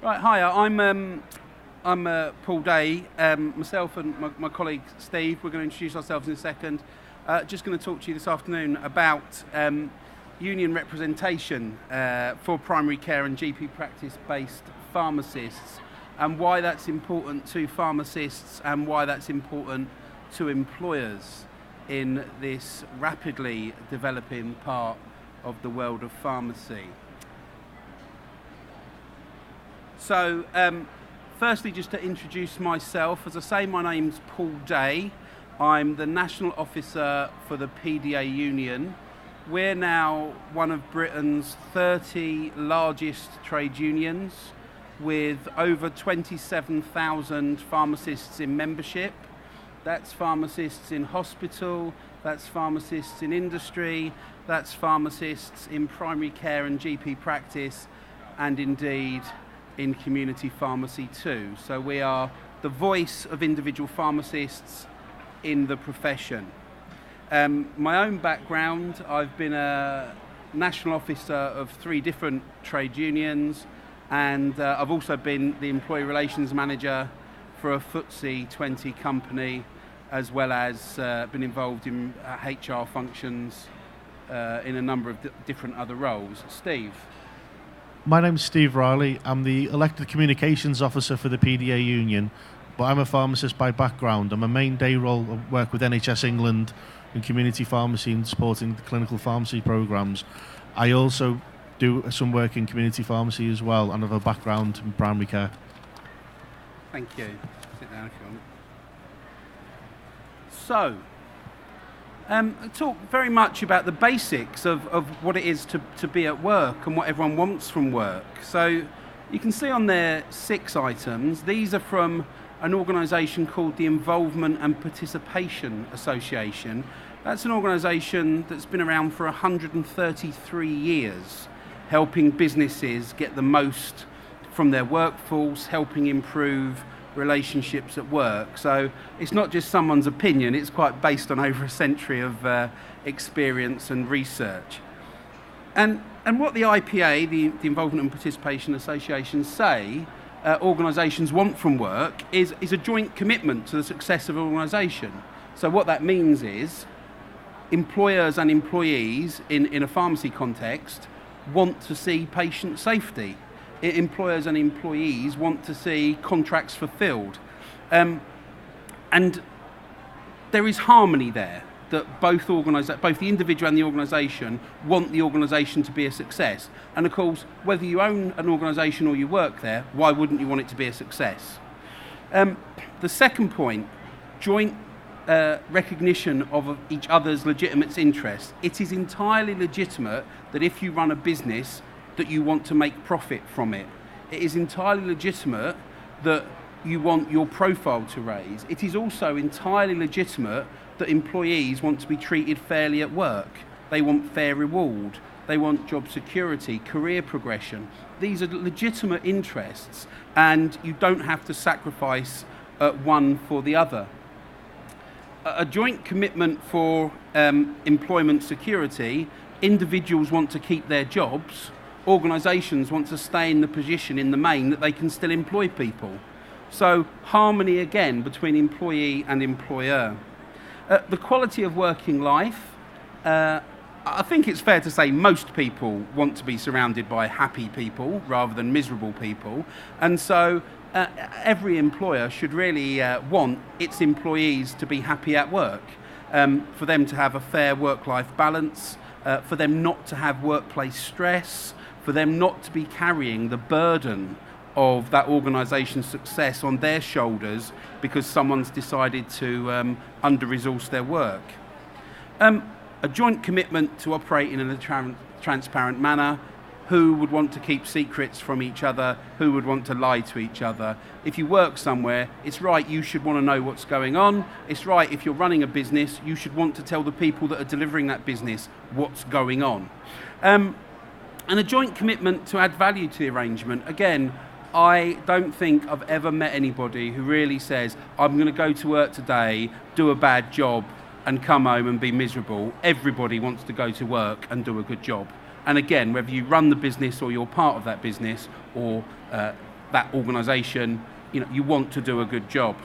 Right, hi, I'm Paul Day. Myself and my colleague Steve, we're going to introduce ourselves in a second. Just going to talk to you this afternoon about union representation for primary care and GP practice-based pharmacists, and why that's important to pharmacists and why that's important to employers in this rapidly developing part of the world of pharmacy. So, firstly, just to introduce myself, as I say, my name's Paul Day. I'm the National Officer for the PDA Union. We're now one of Britain's 30 largest trade unions, with over 27,000 pharmacists in membership. That's pharmacists in hospital, that's pharmacists in industry, that's pharmacists in primary care and GP practice, and indeed in community pharmacy too. So we are the voice of individual pharmacists in the profession. My own background, I've been a national officer of 3 different trade unions, and I've also been the employee relations manager for a FTSE 20 company, as well as been involved in HR functions in a number of different other roles. Steve? My name's Steve Riley. I'm the elected communications officer for the PDA Union, but I'm a pharmacist by background, and my main day role I work with NHS England in community pharmacy and supporting the clinical pharmacy programmes. I also do some work in community pharmacy as well, and have a background in primary care. Thank you. Sit down if you want. So, talk very much about the basics of what it is to be at work and what everyone wants from work. So you can see on there 6 items. These are from an organisation called the Involvement and Participation Association. That's an organisation that's been around for 133 years, helping businesses get the most from their workforce, helping improve relationships at work. So it's not just someone's opinion, it's quite based on over a century of experience and research. And what the IPA, the Involvement and Participation Association, say organisations want from work is a joint commitment to the success of an organisation. So what that means is employers and employees in a pharmacy context want to see patient safety. Employers and employees want to see contracts fulfilled. And there is harmony there, that both the individual and the organisation want the organisation to be a success. And of course, whether you own an organisation or you work there, why wouldn't you want it to be a success? The second point, joint recognition of each other's legitimate interests. It is entirely legitimate that if you run a business that you want to make profit from it. It is entirely legitimate that you want your profile to raise. It is also entirely legitimate that employees want to be treated fairly at work. They want fair reward. They want job security, career progression. These are legitimate interests, and you don't have to sacrifice one for the other. A joint commitment for employment security. Individuals want to keep their jobs. Organisations want to stay in the position in the main that they can still employ people. So harmony again between employee and employer. The quality of working life. I think it's fair to say most people want to be surrounded by happy people rather than miserable people. And so every employer should really want its employees to be happy at work, for them to have a fair work-life balance, for them not to have workplace stress, for them not to be carrying the burden of that organisation's success on their shoulders because someone's decided to under-resource their work. A joint commitment to operate in a transparent manner. Who would want to keep secrets from each other? Who would want to lie to each other? If you work somewhere, it's right, you should want to know what's going on. It's right, if you're running a business, you should want to tell the people that are delivering that business what's going on. And a joint commitment to add value to the arrangement. Again, I don't think I've ever met anybody who really says, I'm going to go to work today, do a bad job, and come home and be miserable. Everybody wants to go to work and do a good job. And again, whether you run the business or you're part of that business, or that organisation, you want to do a good job.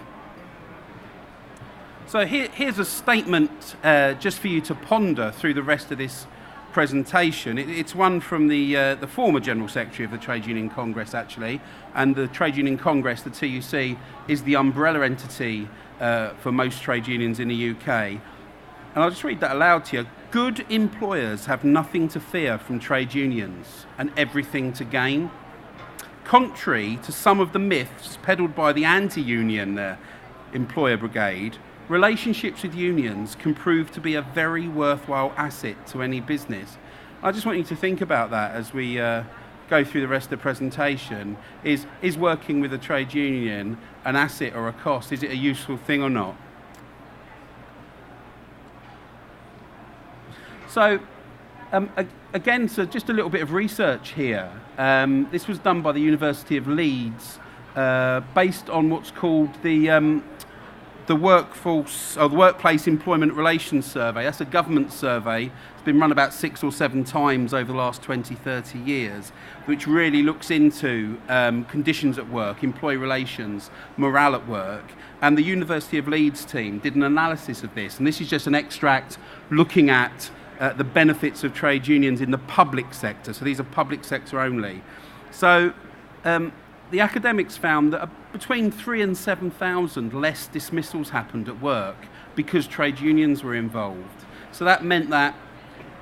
So here's a statement just for you to ponder through the rest of this presentation. It's one from the former General Secretary of the Trade Union Congress, actually, and the Trade Union Congress, the TUC, is the umbrella entity for most trade unions in the UK. And I'll just read that aloud to you. Good employers have nothing to fear from trade unions and everything to gain. Contrary to some of the myths peddled by the anti-union employer brigade, relationships with unions can prove to be a very worthwhile asset to any business. I just want you to think about that as we go through the rest of the presentation. Is working with a trade union an asset or a cost? Is it a useful thing or not? So, again, so just a little bit of research here. This was done by the University of Leeds, based on what's called the workforce or the Workplace Employment Relations Survey. That's a government survey. It's been run about 6 or 7 times over the last 20, 30 years, which really looks into conditions at work, employee relations, morale at work. And the University of Leeds team did an analysis of this. And this is just an extract looking at the benefits of trade unions in the public sector. So these are public sector only. So the academics found that between 3,000 and 7,000 less dismissals happened at work because trade unions were involved. So that meant that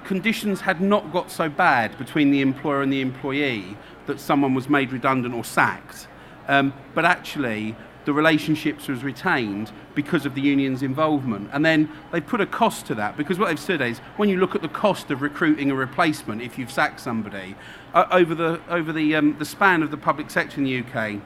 conditions had not got so bad between the employer and the employee that someone was made redundant or sacked. But actually, the relationships was retained because of the union's involvement. And then they put a cost to that, because what they've said is, when you look at the cost of recruiting a replacement if you've sacked somebody, over the span of the public sector in the UK,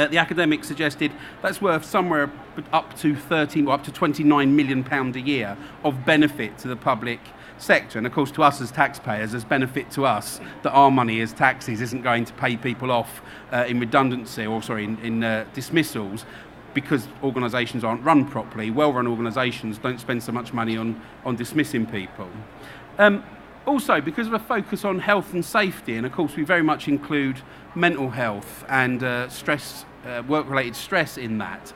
the academics suggested that's worth somewhere up to 29 million pound a year of benefit to the public sector. And of course, to us as taxpayers, there's benefit to us that our money as taxes isn't going to pay people off in redundancy in dismissals, because organisations aren't run properly. Well-run organisations don't spend so much money on dismissing people. Also, because of a focus on health and safety, and of course we very much include mental health and stress, work-related stress in that,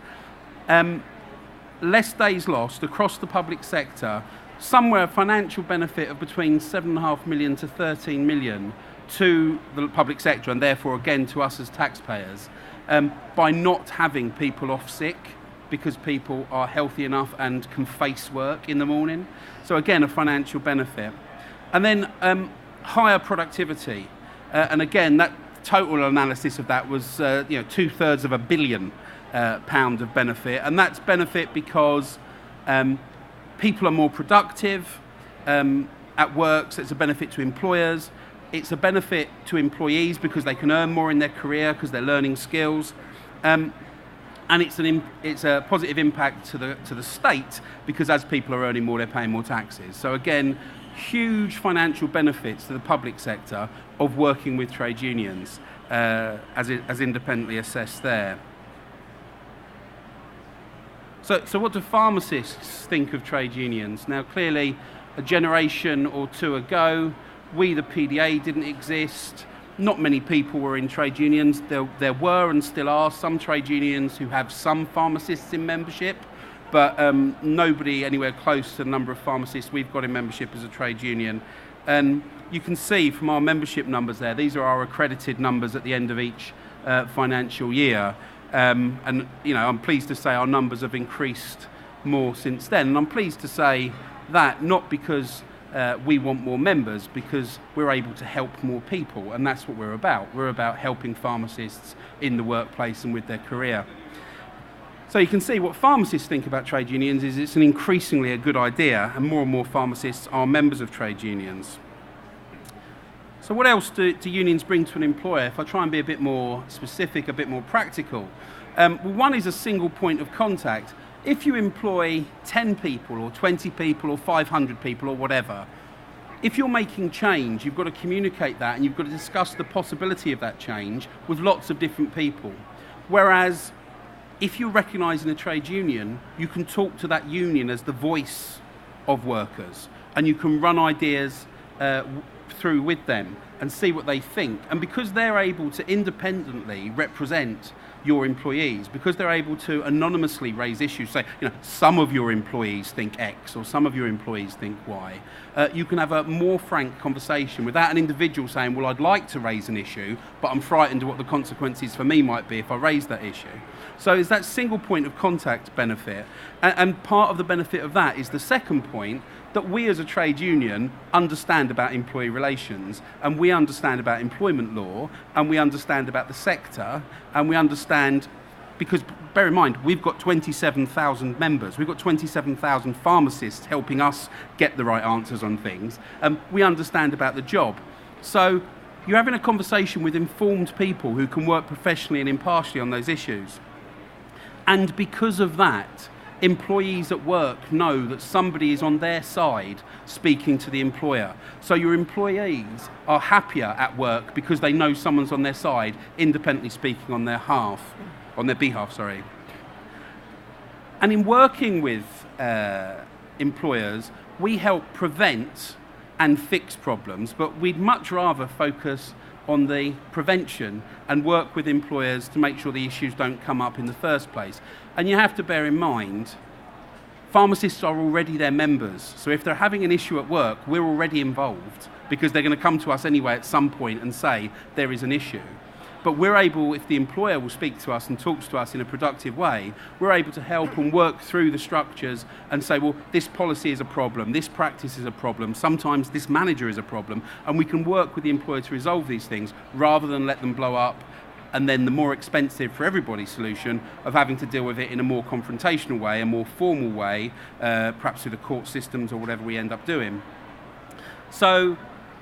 less days lost across the public sector, somewhere a financial benefit of between 7.5 million to 13 million to the public sector, and therefore again to us as taxpayers, by not having people off sick, because people are healthy enough and can face work in the morning. So again, a financial benefit. And then higher productivity. And again, that total analysis of that was 2/3 of £1 billion of benefit. And that's benefit because people are more productive at work, so it's a benefit to employers. It's a benefit to employees because they can earn more in their career because they're learning skills. And it's a positive impact to the state, because as people are earning more, they're paying more taxes. So again, huge financial benefits to the public sector of working with trade unions, as independently assessed there. So what do pharmacists think of trade unions? Now, clearly, a generation or two ago, we, the PDA, didn't exist. Not many people were in trade unions. There were and still are some trade unions who have some pharmacists in membership, but nobody anywhere close to the number of pharmacists we've got in membership as a trade union. And you can see from our membership numbers there, these are our accredited numbers at the end of each financial year. And I'm pleased to say our numbers have increased more since then. And I'm pleased to say that not because we want more members, because we're able to help more people, and that's what we're about. We're about helping pharmacists in the workplace and with their career. So you can see what pharmacists think about trade unions is it's an increasingly a good idea, and more pharmacists are members of trade unions. So what else do unions bring to an employer? If I try and be a bit more specific, a bit more practical. One is a single point of contact. If you employ 10 people or 20 people or 500 people or whatever, if you're making change, you've got to communicate that, and you've got to discuss the possibility of that change with lots of different people. Whereas if you're recognising a trade union, you can talk to that union as the voice of workers, and you can run ideas through with them and see what they think. And because they're able to independently represent your employees, because they're able to anonymously raise issues, say, some of your employees think X or some of your employees think Y, you can have a more frank conversation without an individual saying, well, I'd like to raise an issue, but I'm frightened of what the consequences for me might be if I raise that issue. So it's that single point of contact benefit. And part of the benefit of that is the second point, that we as a trade union understand about employee relations, and we understand about employment law, and we understand about the sector, and we understand, because bear in mind, we've got 27,000 members, we've got 27,000 pharmacists helping us get the right answers on things, and we understand about the job. So you're having a conversation with informed people who can work professionally and impartially on those issues. And because of that, employees at work know that somebody is on their side speaking to the employer. So your employees are happier at work because they know someone's on their side, independently speaking on their behalf. And in working with employers, we help prevent and fix problems, but we'd much rather focus on the prevention and work with employers to make sure the issues don't come up in the first place. And you have to bear in mind, pharmacists are already their members. So if they're having an issue at work, we're already involved because they're going to come to us anyway at some point and say there is an issue. But we're able, if the employer will speak to us and talks to us in a productive way, we're able to help and work through the structures and say, well, this policy is a problem, this practice is a problem, sometimes this manager is a problem, and we can work with the employer to resolve these things rather than let them blow up and then the more expensive for everybody solution of having to deal with it in a more confrontational way, a more formal way, perhaps through the court systems or whatever we end up doing. So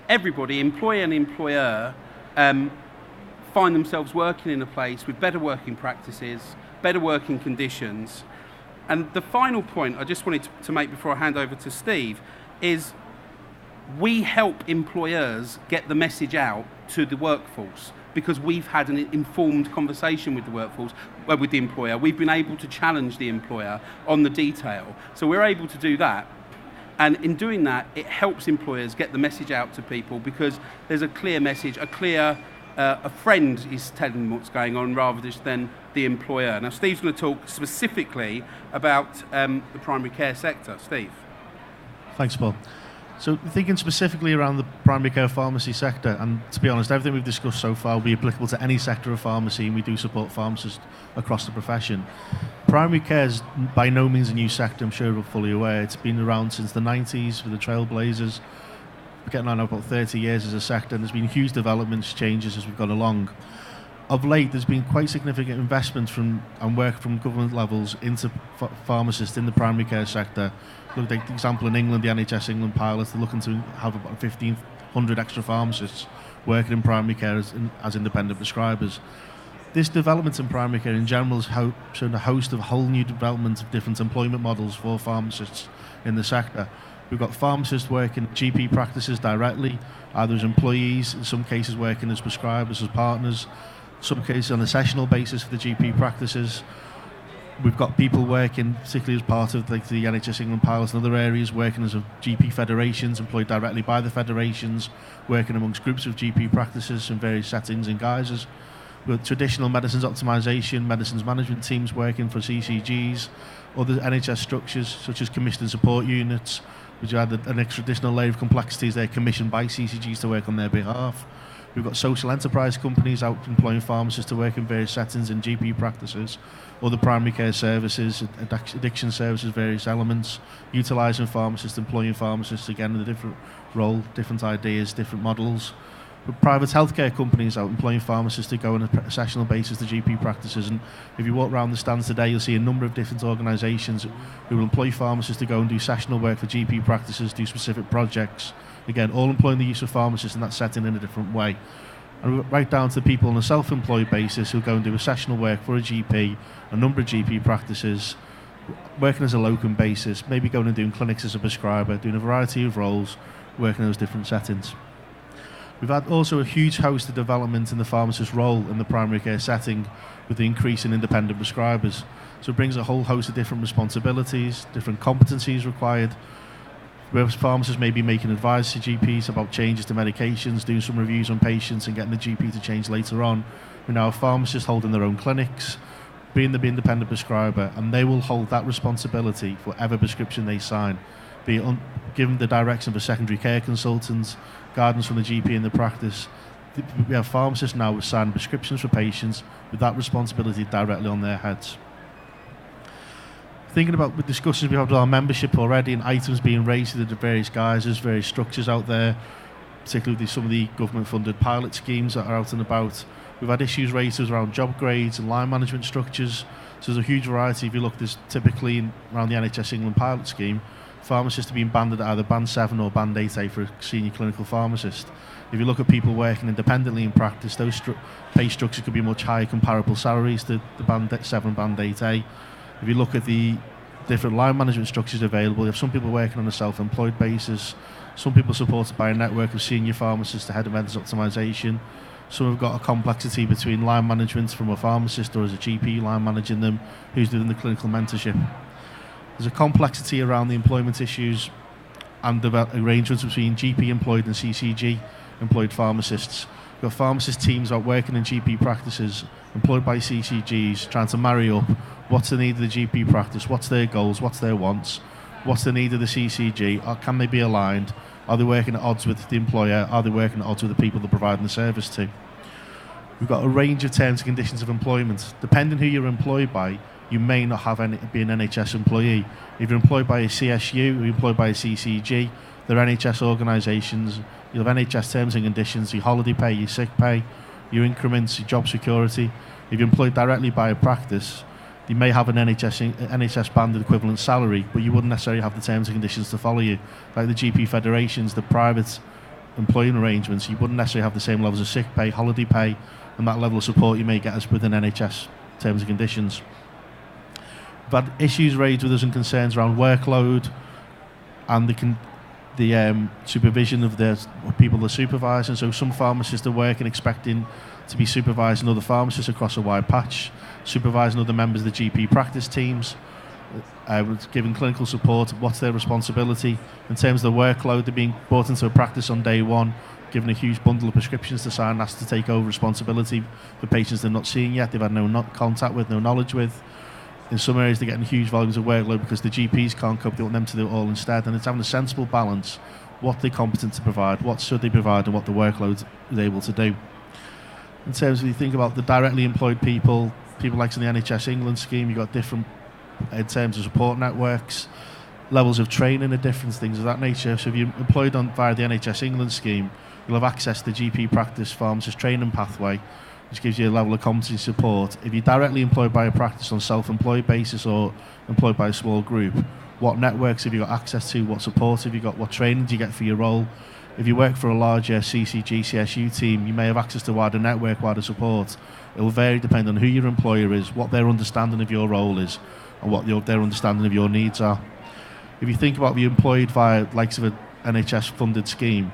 everybody, employer and employer, find themselves working in a place with better working practices, better working conditions. And the final point I just wanted to make before I hand over to Steve is we help employers get the message out to the workforce because we've had an informed conversation with the workforce, with the employer. We've been able to challenge the employer on the detail. So we're able to do that. And in doing that, it helps employers get the message out to people because there's a clear message, a friend is telling them what's going on rather than the employer. Now, Steve's going to talk specifically about the primary care sector. Steve. Thanks, Paul. So thinking specifically around the primary care pharmacy sector, and to be honest, everything we've discussed so far will be applicable to any sector of pharmacy, and we do support pharmacists across the profession. Primary care is by no means a new sector, I'm sure you're fully aware. It's been around since the 90s for the Trailblazers. We're getting on about 30 years as a sector, and there's been huge developments, changes as we've gone along. Of late, there's been quite significant investment and work from government levels into pharmacists in the primary care sector. Look at the example in England, the NHS England pilot, they're looking to have about 1,500 extra pharmacists working in primary care as independent prescribers. This development in primary care in general has shown a host of whole new development of different employment models for pharmacists in the sector. We've got pharmacists working GP practices directly, either as employees, in some cases working as prescribers, as partners, some cases on a sessional basis for the GP practices. We've got people working, particularly as part of the NHS England pilots and other areas, working as GP federations, employed directly by the federations, working amongst groups of GP practices in various settings and guises. With traditional medicines optimisation, medicines management teams working for CCGs, other NHS structures such as commissioned support units, which add an additional layer of complexities. They're commissioned by CCGs to work on their behalf. We've got social enterprise companies out employing pharmacists to work in various settings in GP practices, other primary care services, addiction services, various elements, utilising pharmacists, employing pharmacists, again, in a different role, different ideas, different models. With private healthcare companies out employing pharmacists to go on a sessional basis to GP practices. And if you walk around the stands today, you'll see a number of different organisations who will employ pharmacists to go and do sessional work for GP practices, do specific projects. Again, all employing the use of pharmacists in that setting in a different way. And right down to people on a self-employed basis who go and do a sessional work for a GP, a number of GP practices, working as a locum basis, maybe going and doing clinics as a prescriber, doing a variety of roles, working in those different settings. We've had also a huge host of development in the pharmacist's role in the primary care setting with the increase in independent prescribers. So it brings a whole host of different responsibilities, different competencies required. where pharmacists may be making advice to GPs about changes to medications, doing some reviews on patients and getting the GP to change later on. We now have pharmacists holding their own clinics, being the independent prescriber, and they will hold that responsibility for whatever prescription they sign, be it given the direction of a secondary care consultant, guidance from the GP in the practice. We have pharmacists now signing prescriptions for patients with that responsibility directly on their heads. Thinking about the discussions we have with our membership already and items being raised to the various guises, various structures out there, particularly some of the government-funded pilot schemes that are out and about. We've had issues raised around job grades and line management structures. So there's a huge variety. If you look, there's typically around the NHS England pilot scheme, pharmacists are being banded at either Band 7 or Band 8A for a senior clinical pharmacist. If you look at people working independently in practice, those pay structures could be much higher comparable salaries to the Band 7, Band 8A. If you look at the different line management structures available, you have some people working on a self-employed basis, some people supported by a network of senior pharmacists to head of methods optimisation. Some have got a complexity between line management from a pharmacist or as a GP line managing them, who's doing the clinical mentorship. There's a complexity around the employment issues and the arrangements between GP employed and CCG employed pharmacists. We've got pharmacist teams out working in GP practices, employed by CCGs, trying to marry up what's the need of the GP practice, what's their goals, what's their wants, what's the need of the CCG, or can they be aligned? Are they working at odds with the employer? Are they working at odds with the people they're providing the service to? We've got a range of terms and conditions of employment. Depending who you're employed by, you may not be an NHS employee. If you're employed by a CSU or you're employed by a CCG, they're NHS organisations. You'll have NHS terms and conditions, your holiday pay, your sick pay, your increments, your job security. If you're employed directly by a practice, you may have an NHS banded equivalent salary, but you wouldn't necessarily have the terms and conditions to follow you. Like the GP federations, the private employment arrangements, you wouldn't necessarily have the same levels of sick pay, holiday pay, and that level of support you may get as within NHS terms and conditions. We've had issues raised with us and concerns around workload and the supervision of the people they're supervising. So some pharmacists are working expecting to be supervising other pharmacists across a wide patch, supervising other members of the GP practice teams, giving clinical support. What's their responsibility in terms of the workload? They're being brought into a practice on day one, given a huge bundle of prescriptions to sign, asked to take over responsibility for patients they're not seeing yet, they've had no contact with, no knowledge with. In some areas they're getting huge volumes of workload because the GPs can't cope, they want them to do it all instead, and it's having a sensible balance, what they're competent to provide, what should they provide, and what the workload is able to do. In terms of, you think about the directly employed people like in the NHS England scheme, you've got different, in terms of support networks, levels of training are different, things of that nature. So if you're employed via the NHS England scheme, you'll have access to the GP practice pharmacist training pathway, which gives you a level of competency support. If you're directly employed by a practice on a self-employed basis or employed by a small group, what networks have you got access to, what support have you got, what training do you get for your role? If you work for a larger CCG, CSU team, you may have access to wider network, wider support. It will vary depending on who your employer is, what their understanding of your role is, and what their understanding of your needs are. If you think about being employed via likes of an NHS-funded scheme,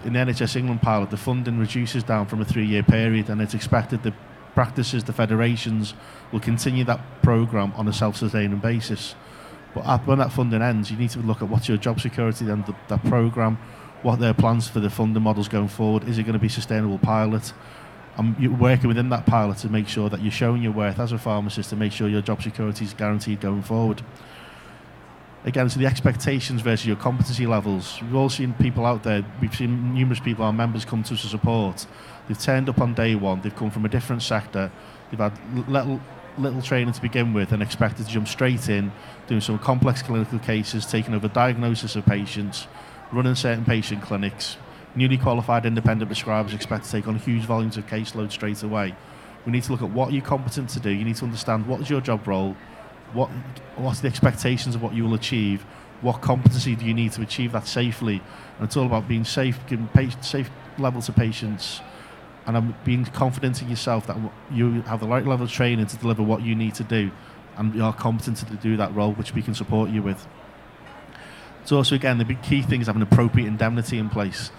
in the NHS England pilot, the funding reduces down from a 3-year period, and it's expected the practices, the federations, will continue that programme on a self-sustaining basis. But when that funding ends, you need to look at what's your job security and that programme, what their plans for the funding models going forward. Is it going to be sustainable pilot? You're working within that pilot to make sure that you're showing your worth as a pharmacist to make sure your job security is guaranteed going forward. Again, so the expectations versus your competency levels. We've all seen people out there, we've seen numerous people, our members, come to us to support. They've turned up on day one, they've come from a different sector, they've had little training to begin with and expected to jump straight in, doing some complex clinical cases, taking over diagnosis of patients, running certain patient clinics. Newly qualified independent prescribers expect to take on huge volumes of caseload straight away. We need to look at what you're competent to do. You need to understand what is your job role, what's the expectations of what you will achieve, what competency do you need to achieve that safely. And it's all about being safe, giving safe level to patients, and being confident in yourself that you have the right level of training to deliver what you need to do, and you are competent to do that role, which we can support you with. So also, again, the big key thing is having appropriate indemnity in place.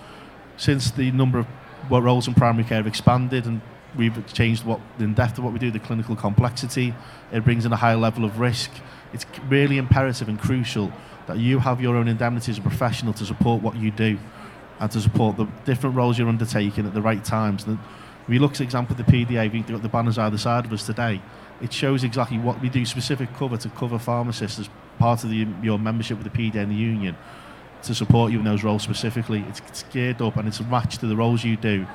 Since the number of roles in primary care have expanded and we've changed the depth of what we do, the clinical complexity, it brings in a higher level of risk. it's really imperative and crucial that you have your own indemnity as a professional to support what you do and to support the different roles you're undertaking at the right times. And if you look, for example, at the PDA, we've got the banners either side of us today. It shows exactly what we do, specific cover to cover pharmacists as part of your membership with the PDA and the union to support you in those roles specifically. It's geared up and it's matched to the roles you do,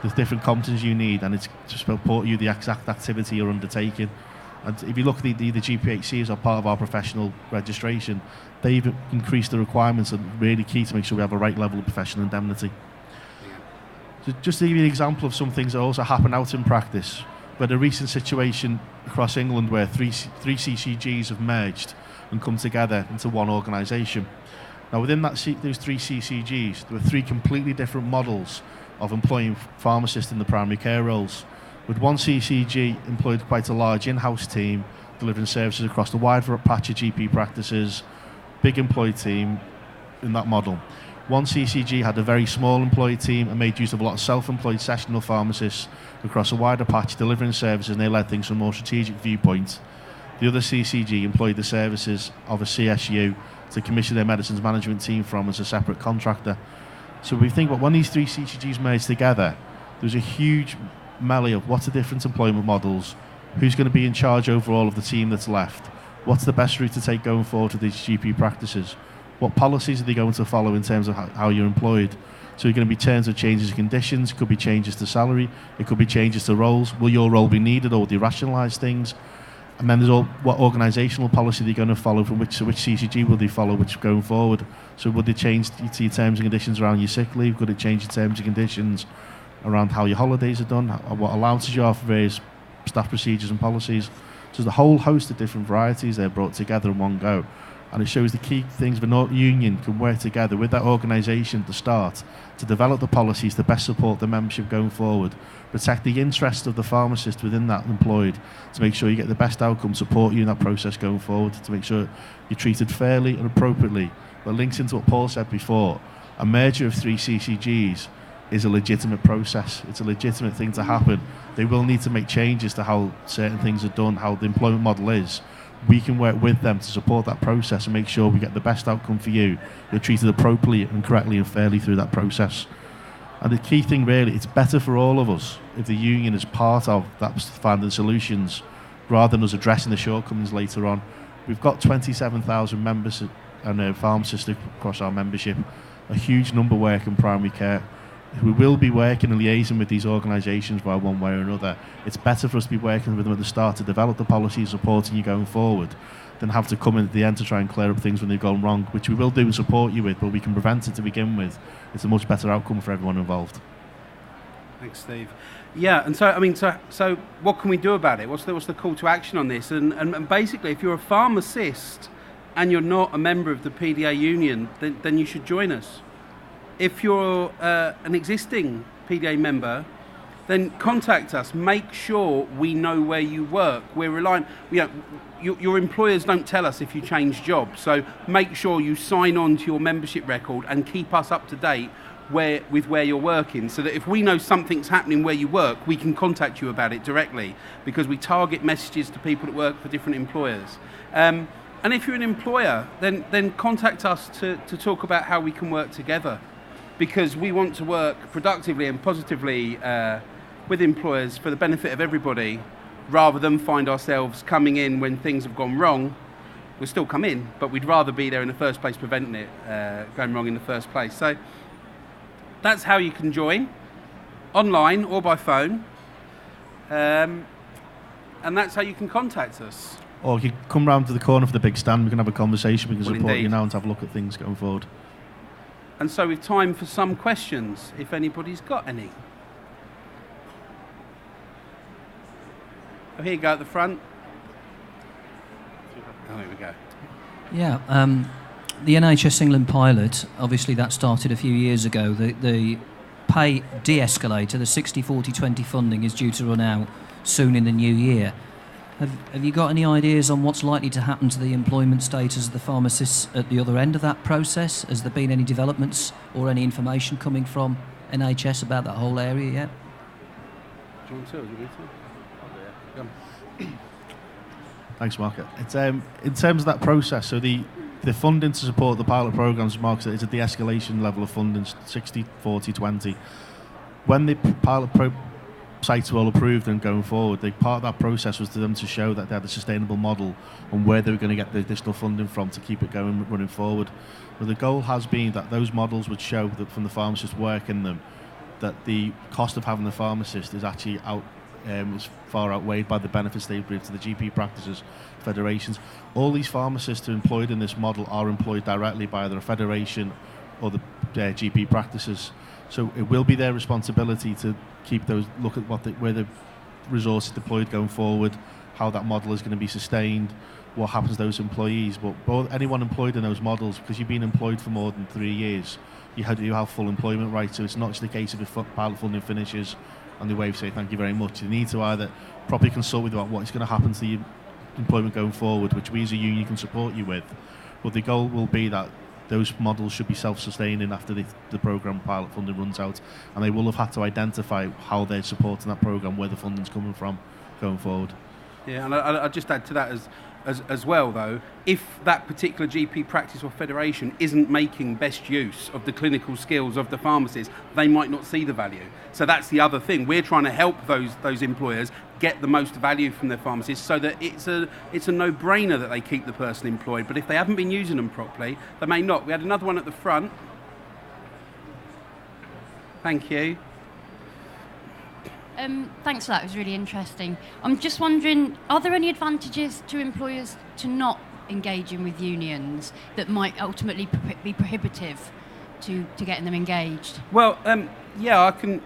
the different competencies you need, and it's to support you the exact activity you're undertaking. And if you look at the GPHC as a part of our professional registration, they've increased the requirements and really key to make sure we have a right level of professional indemnity. So just to give you an example of some things that also happen out in practice, we had a recent situation across England where three CCGs have merged and come together into one organisation. Now within those three CCGs, there were three completely different models of employing pharmacists in the primary care roles. With one CCG employed quite a large in-house team, delivering services across the wide patch of GP practices, big employed team in that model. One CCG had a very small employed team and made use of a lot of self-employed sessional pharmacists across a wider patch delivering services, and they led things from a more strategic viewpoint. The other CCG employed the services of a CSU to commission their medicines management team from as a separate contractor. So we think that when these three CCGs merged together, there's a huge melee of what's the different employment models, who's going to be in charge overall of the team that's left, what's the best route to take going forward with these GP practices, what policies are they going to follow in terms of how you're employed. So you're going to be terms of changes of conditions, it could be changes to salary, it could be changes to roles. Will your role be needed, or will they rationalise things? And then there's all what organisational policy they're going to follow, from which CCG will they follow, which going forward. So would they change your terms and conditions around your sick leave? Could it change your terms and conditions around how your holidays are done, what allowances you have for various staff procedures and policies? So there's a whole host of different varieties they're brought together in one go. And it shows the key things the union can work together with that organisation at the start to develop the policies to best support the membership going forward, protect the interests of the pharmacist within that employed, to make sure you get the best outcome, support you in that process going forward, to make sure you're treated fairly and appropriately. But links into what Paul said before, a merger of three CCGs is a legitimate process. It's a legitimate thing to happen. They will need to make changes to how certain things are done, how the employment model is. We can work with them to support that process and make sure we get the best outcome for you. You're treated appropriately and correctly and fairly through that process. And the key thing really, it's better for all of us if the union is part of that finding solutions rather than us addressing the shortcomings later on. We've got 27,000 members and pharmacists across our membership, a huge number work in primary care. We will be working and liaising with these organisations by one way or another. It's better for us to be working with them at the start to develop the policies supporting you going forward than have to come in at the end to try and clear up things when they've gone wrong, which we will do and support you with, but we can prevent it to begin with. It's a much better outcome for everyone involved. Thanks, Steve. Yeah, and so what can we do about it? What's the call to action on this? And basically, if you're a pharmacist and you're not a member of the PDA union, then you should join us. If you're an existing PDA member, then contact us. Make sure we know where you work. We're relying, your employers don't tell us if you change jobs, so make sure you sign on to your membership record and keep us up to date with where you're working, so that if we know something's happening where you work, we can contact you about it directly, because we target messages to people that work for different employers. And if you're an employer, then contact us to talk about how we can work together, because we want to work productively and positively with employers for the benefit of everybody, rather than find ourselves coming in when things have gone wrong. We'll still come in, but we'd rather be there in the first place, preventing it going wrong in the first place. So that's how you can join, online or by phone, and that's how you can contact us. Or you can come round to the corner for the big stand, we can have a conversation, we can support indeed. You now and have a look at things going forward. And so we've time for some questions, if anybody's got any. Oh, here you go at the front. Oh, here we go. Yeah, the NHS England pilot, obviously that started a few years ago. The pay de-escalator, the 60-40-20 funding is due to run out soon in the new year. Have you got any ideas on what's likely to happen to the employment status of the pharmacists at the other end of that process? Has there been any developments or any information coming from NHS about that whole area yet? Do you want to? Thanks, Mark. It's in terms of that process, so the funding to support the pilot programs, Mark said, is a de-escalation level of funding, 60, 40, 20. When the sites were all approved and going forward, part of that process was for them to show that they had a sustainable model and where they were going to get the additional funding from to keep it going, running forward. But the goal has been that those models would show that from the pharmacist work in them, that the cost of having the pharmacist is actually is far outweighed by the benefits they bring to the GP practices, federations. All these pharmacists who are employed in this model are employed directly by either a federation or the GP practices. So it will be their responsibility to keep those, look at where the resources deployed going forward, how that model is going to be sustained, what happens to those employees. But anyone employed in those models, because you've been employed for more than 3 years, you have full employment rights. So it's not just a case of if pilot funding finishes and the wave say thank you very much. You need to either properly consult with about what is going to happen to your employment going forward, which we as a union can support you with. But the goal will be that those models should be self-sustaining after the programme pilot funding runs out, and they will have had to identify how they're supporting that programme, where the funding's coming from going forward. Yeah, and I'll just add to that as well, though, if that particular GP practice or federation isn't making best use of the clinical skills of the pharmacist, they might not see the value. So that's the other thing. We're trying to help those employers get the most value from their pharmacists, so that it's a no-brainer that they keep the person employed. But if they haven't been using them properly, they may not. We had another one at the front. Thank you. Thanks for that, it was really interesting. I'm just wondering, are there any advantages to employers to not engaging with unions that might ultimately be prohibitive to getting them engaged? Well, yeah, I can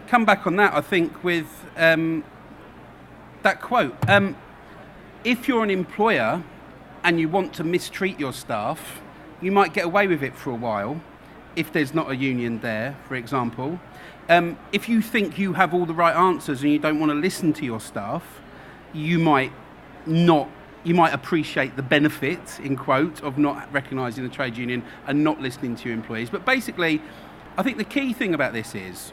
come back on that, I think, with that quote. If you're an employer and you want to mistreat your staff, you might get away with it for a while if there's not a union there, for example. If you think you have all the right answers and you don't want to listen to your staff, you might appreciate the benefit, in quote, of not recognising the trade union and not listening to your employees. But basically, I think the key thing about this is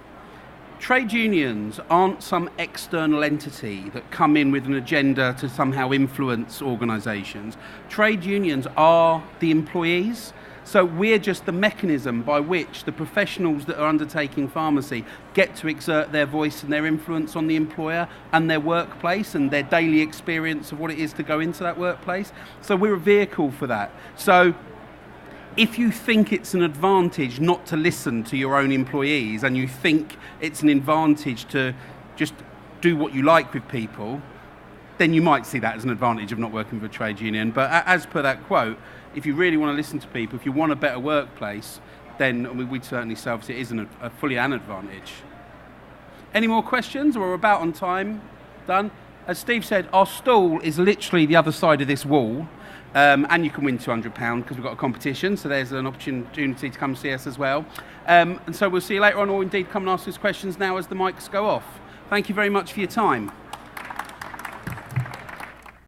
trade unions aren't some external entity that come in with an agenda to somehow influence organisations. Trade unions are the employees. So we're just the mechanism by which the professionals that are undertaking pharmacy get to exert their voice and their influence on the employer and their workplace and their daily experience of what it is to go into that workplace. So we're a vehicle for that. So if you think it's an advantage not to listen to your own employees and you think it's an advantage to just do what you like with people, then you might see that as an advantage of not working for a trade union. But as per that quote, if you really want to listen to people, if you want a better workplace, then we'd certainly say it isn't fully an advantage. Any more questions? We're about on time. Done. As Steve said, our stall is literally the other side of this wall, and you can win £200 because we've got a competition, so there's an opportunity to come see us as well. And so we'll see you later on, or indeed come and ask us questions now as the mics go off. Thank you very much for your time.